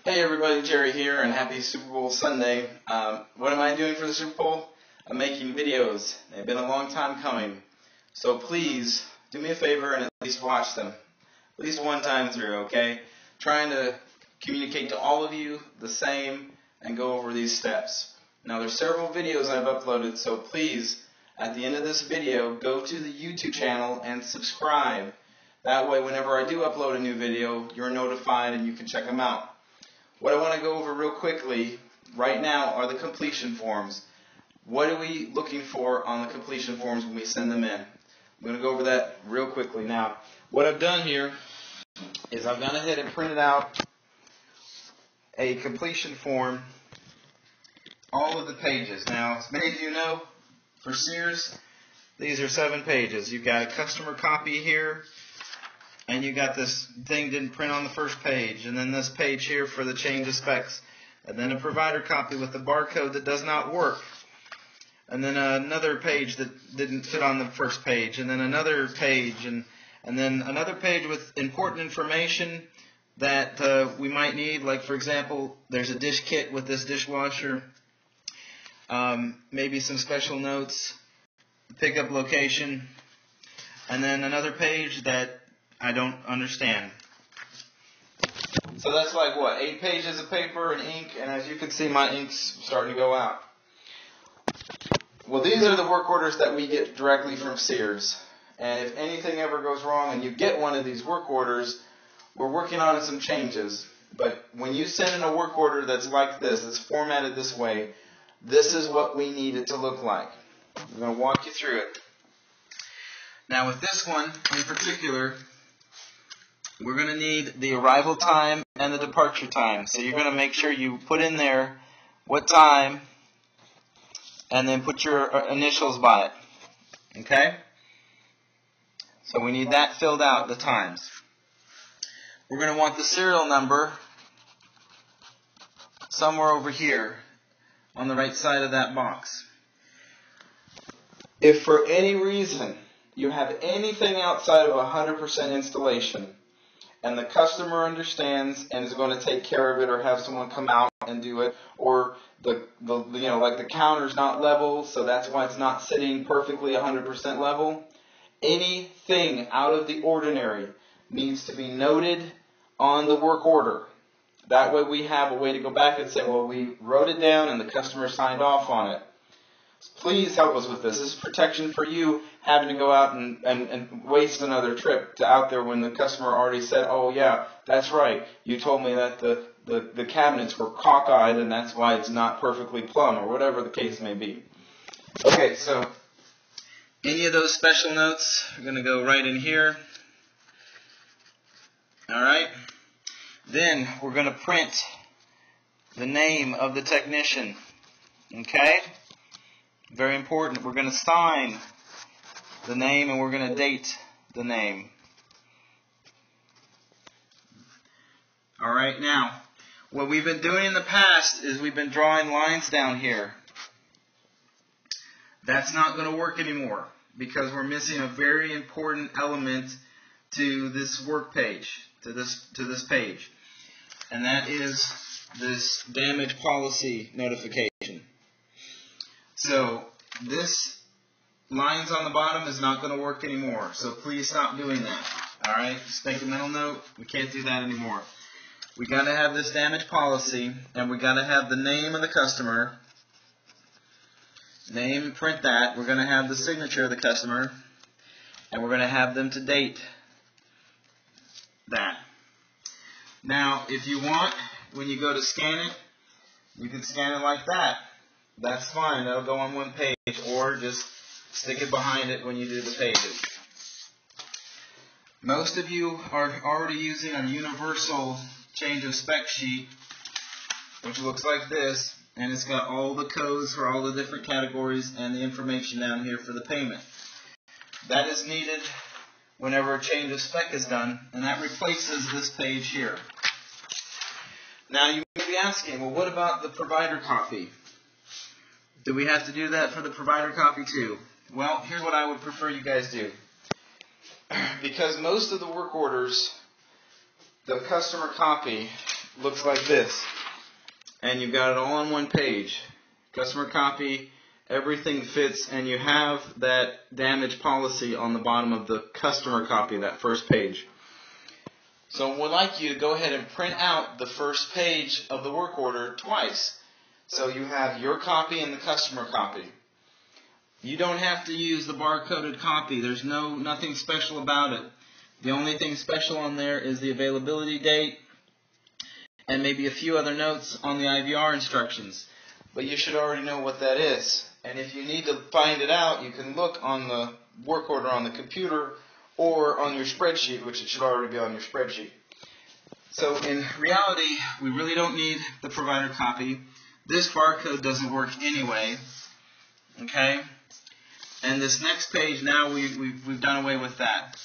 Hey everybody, Jerry here, and happy Super Bowl Sunday. What am I doing for the Super Bowl? I'm making videos. They've been a long time coming. So please, do me a favor and at least watch them. At least one time through, okay? Trying to communicate to all of you the same and go over these steps. Now there's several videos I've uploaded, so please, at the end of this video, go to the YouTube channel and subscribe. That way, whenever I do upload a new video, you're notified and you can check them out. What I want to go over real quickly right now are the completion forms. What are we looking for on the completion forms when we send them in? I'm going to go over that real quickly. Now, what I've done here is I've gone ahead and printed out a completion form, all of the pages. Now, as many of you know, for Sears, these are 7 pages. You've got a customer copy here, and you got this thing didn't print on the first page, and then this page here for the change of specs, and then a provider copy with the barcode that does not work, and then another page that didn't fit on the first page, and then another page, and then another page with important information that we might need, like for example, there's a dish kit with this dishwasher, maybe some special notes, pickup location, and then another page that I don't understand. So that's like what, 8 pages of paper and ink, and as you can see my ink's starting to go out. Well, these are the work orders that we get directly from Sears. And if anything ever goes wrong and you get one of these work orders, we're working on some changes. But when you send in a work order that's like this, that's formatted this way, this is what we need it to look like. I'm going to walk you through it. Now with this one in particular, we're going to need the arrival time and the departure time. So you're going to make sure you put in there what time and then put your initials by it. Okay? So we need that filled out, the times. We're going to want the serial number somewhere over here on the right side of that box. If for any reason you have anything outside of 100% installation, and the customer understands and is going to take care of it, or have someone come out and do it, or like the counter's not level, so that's why it's not sitting perfectly 100% level. Anything out of the ordinary needs to be noted on the work order. That way we have a way to go back and say, well, we wrote it down and the customer signed off on it. Please help us with this. This is protection for you having to go out and waste another trip to out there when the customer already said, oh yeah, that's right, you told me that the cabinets were cockeyed and that's why it's not perfectly plumb, or whatever the case may be. Okay, so any of those special notes are going to go right in here. Alright, then we're going to print the name of the technician. Okay? Very important. We're going to sign the name and we're going to date the name. Alright, now, what we've been doing in the past is we've been drawing lines down here. That's not going to work anymore because we're missing a very important element to this work page, to this page. And that is this damage policy notification. So this lines on the bottom is not going to work anymore. So please stop doing that. Alright? Just make a mental note. We can't do that anymore. We got to have this damage policy, and we got to have the name of the customer. Name, print that. We're going to have the signature of the customer, and we're going to have them to date that. Now, if you want, when you go to scan it, you can scan it like that. That's fine. That'll go on one page, or just stick it behind it when you do the pages. Most of you are already using a universal change of spec sheet, which looks like this, and it's got all the codes for all the different categories and the information down here for the payment. That is needed whenever a change of spec is done, and that replaces this page here. Now you may be asking, well, what about the provider copy? Do we have to do that for the provider copy too? Well, here's what I would prefer you guys do. Because most of the work orders, the customer copy looks like this. And you've got it all on one page. Customer copy, everything fits, and you have that damage policy on the bottom of the customer copy, that first page. So we'd like you to go ahead and print out the first page of the work order twice. So you have your copy and the customer copy. You don't have to use the barcoded copy. There's nothing special about it. The only thing special on there is the availability date and maybe a few other notes on the IVR instructions. But you should already know what that is. And if you need to find it out, you can look on the work order on the computer or on your spreadsheet, which it should already be on your spreadsheet. So in reality, we really don't need the provider copy. This barcode doesn't work anyway. Okay? And this next page, now we've done away with that.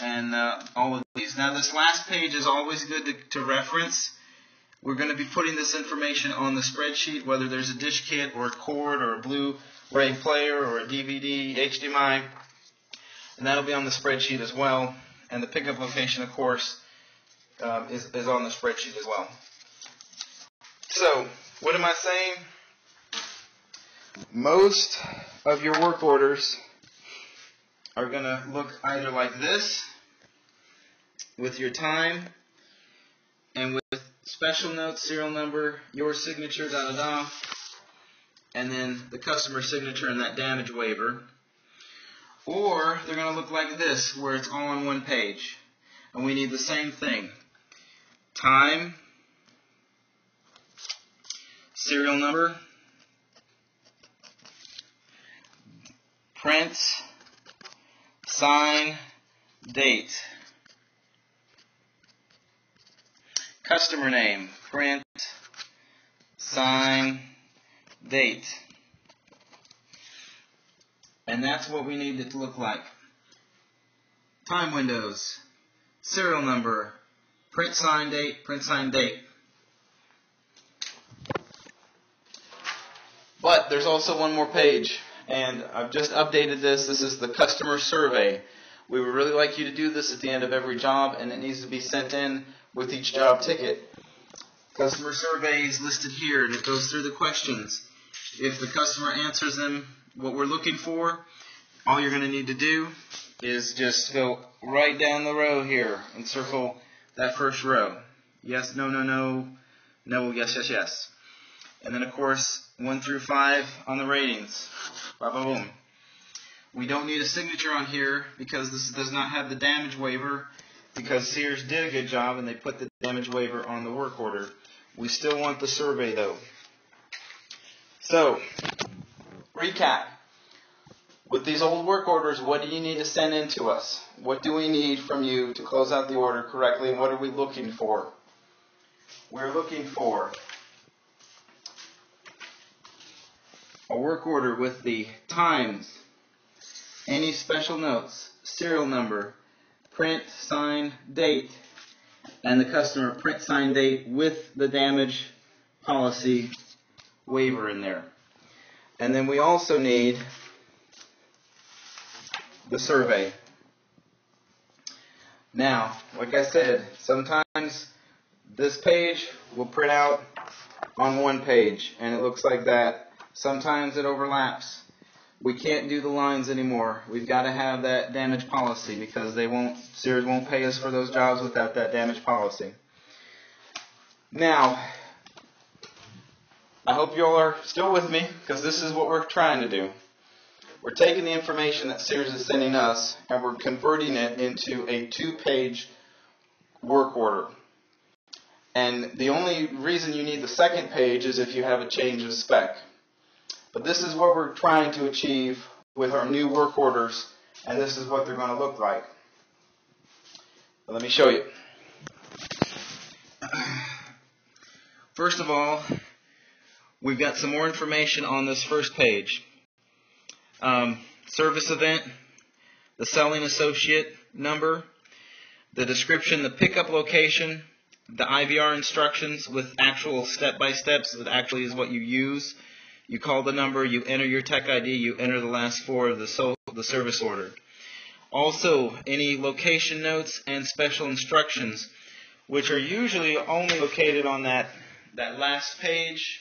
And all of these. Now this last page is always good to reference. We're going to be putting this information on the spreadsheet, whether there's a dish kit or a cord or a Blu-ray player or a DVD, HDMI. And that'll be on the spreadsheet as well. And the pickup location, of course, is on the spreadsheet as well. So, what am I saying? Most of your work orders are going to look either like this, with your time, and with special notes, serial number, your signature, da-da-da, and then the customer signature and that damage waiver. Or they're going to look like this, where it's all on one page. And we need the same thing. Time, serial number, print, sign, date. Customer name, print, sign, date. And that's what we need it to look like. Time windows, serial number, print, sign, date, print, sign, date. But there's also one more page, and I've just updated this. This is the customer survey. We would really like you to do this at the end of every job, and it needs to be sent in with each job ticket. Customer survey is listed here, and it goes through the questions. If the customer answers them what we're looking for, all you're going to need to do is just go right down the row here and circle that first row. Yes, no, no, no, no, yes, yes, yes. And then, of course, 1 through 5 on the ratings. Ba-ba-boom. We don't need a signature on here because this does not have the damage waiver, because Sears did a good job and they put the damage waiver on the work order. We still want the survey, though. So, recap. With these old work orders, what do you need to send in to us? What do we need from you to close out the order correctly, and what are we looking for? We're looking for a work order with the times, any special notes, serial number, print, sign, date, and the customer print, sign, date with the damage policy waiver in there. And then we also need the survey. Now, like I said, sometimes this page will print out on one page, and it looks like that. Sometimes it overlaps. We can't do the lines anymore. We've got to have that damage policy because Sears won't pay us for those jobs without that damage policy. Now, I hope you all are still with me because this is what we're trying to do. We're taking the information that Sears is sending us and we're converting it into a 2-page work order. And the only reason you need the second page is if you have a change of spec. But this is what we're trying to achieve with our new work orders, and this is what they're going to look like. But let me show you. First of all, we've got some more information on this first page. Service event, the selling associate number, the description, the pickup location, the IVR instructions with actual step-by-steps that actually is what you use. You call the number, you enter your tech ID, you enter the last 4 of the service order. Also, any location notes and special instructions which are usually only located on that last page,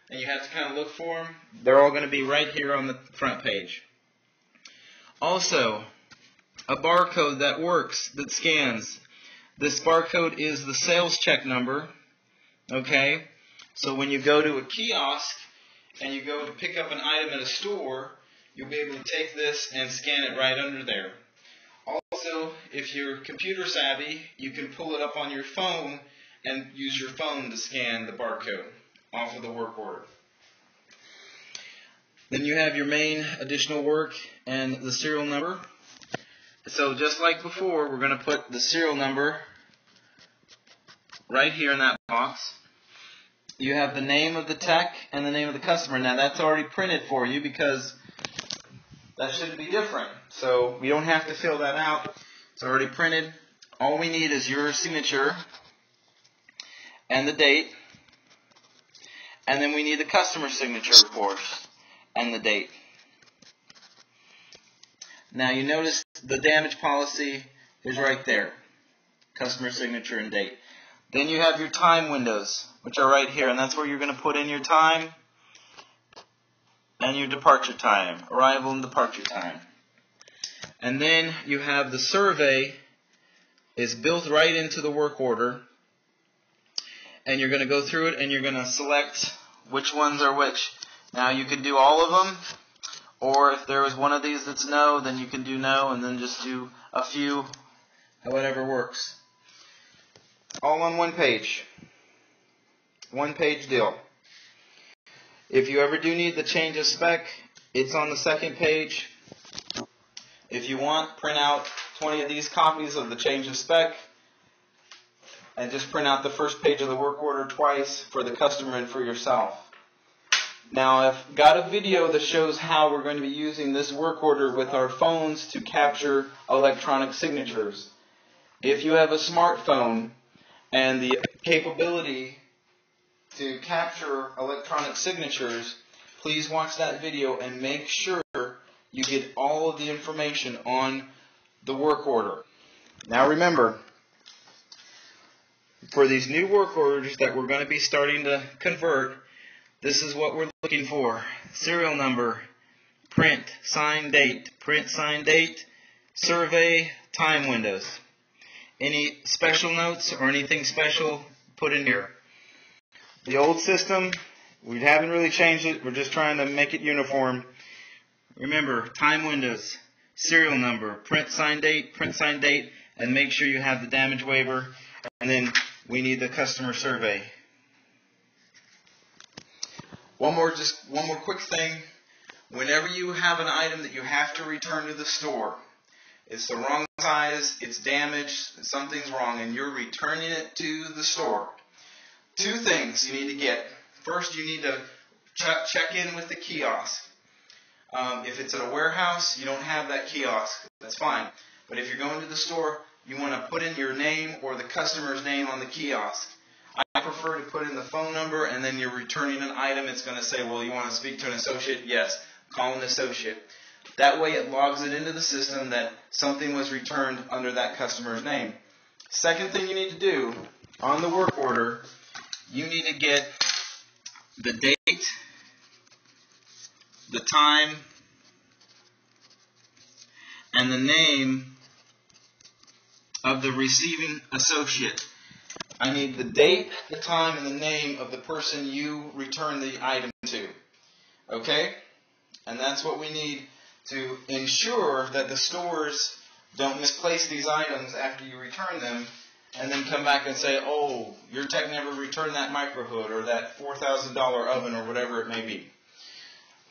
and you have to kind of look for them. They're all going to be right here on the front page. Also, a barcode that works, that scans. This barcode is the sales check number. Okay? So when you go to a kiosk and you go to pick up an item at a store, you'll be able to take this and scan it right under there. Also, if you're computer savvy, you can pull it up on your phone and use your phone to scan the barcode off of the work order. Then you have your main additional work and the serial number. So just like before, we're going to put the serial number right here in that box. You have the name of the tech and the name of the customer. Now that's already printed for you because that shouldn't be different. So we don't have to fill that out. It's already printed. All we need is your signature and the date. And then we need the customer signature, of course, and the date. Now you notice the damage policy is right there. Customer signature and date. Then you have your time windows, which are right here, and that's where you're going to put in your time and your departure time, arrival and departure time. And then you have the survey is built right into the work order, and you're going to go through it and you're going to select which ones are which. Now you can do all of them, or if there was one of these that's no, then you can do no and then just do a few, whatever works. All on one page. One page deal. If you ever do need the change of spec, it's on the second page. If you want, print out 20 of these copies of the change of spec and just print out the first page of the work order twice for the customer and for yourself. Now I've got a video that shows how we're going to be using this work order with our phones to capture electronic signatures. If you have a smartphone and the capability to capture electronic signatures, please watch that video and make sure you get all of the information on the work order. Now remember, for these new work orders that we're going to be starting to convert, this is what we're looking for. Serial number, print, sign date, survey, time windows. Any special notes or anything special, put in here. The old system, we haven't really changed it. We're just trying to make it uniform. Remember, time windows, serial number, print, sign date, and make sure you have the damage waiver. And then we need the customer survey. One more quick thing. Whenever you have an item that you have to return to the store, it's the wrong size, it's damaged, something's wrong, and you're returning it to the store. Two things you need to get. First, you need to check in with the kiosk. If it's at a warehouse, you don't have that kiosk. That's fine. But if you're going to the store, you want to put in your name or the customer's name on the kiosk. I prefer to put in the phone number, and then you're returning an item. It's going to say, well, you want to speak to an associate? Yes. Call an associate. That way it logs it into the system that something was returned under that customer's name. Second thing you need to do on the work order, you need to get the date, the time, and the name of the receiving associate. I need the date, the time, and the name of the person you return the item to. Okay? And that's what we need to ensure that the stores don't misplace these items after you return them and then come back and say, oh, your tech never returned that micro hood or that $4,000 oven or whatever it may be.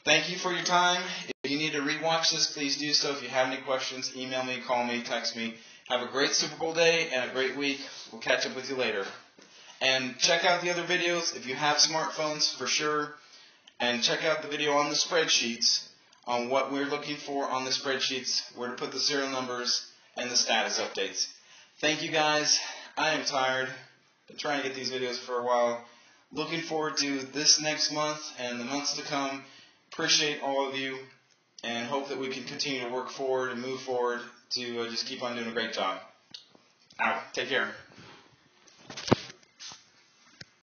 Thank you for your time. If you need to rewatch this, please do so. If you have any questions, email me, call me, text me. Have a great Super Bowl day and a great week. We'll catch up with you later. And check out the other videos if you have smartphones for sure. And check out the video on the spreadsheets on what we're looking for on the spreadsheets, where to put the serial numbers and the status updates. Thank you guys. I am tired. Been trying to get these videos for a while. Looking forward to this next month and the months to come. Appreciate all of you and hope that we can continue to work forward and move forward to just keep on doing a great job. All right, take care.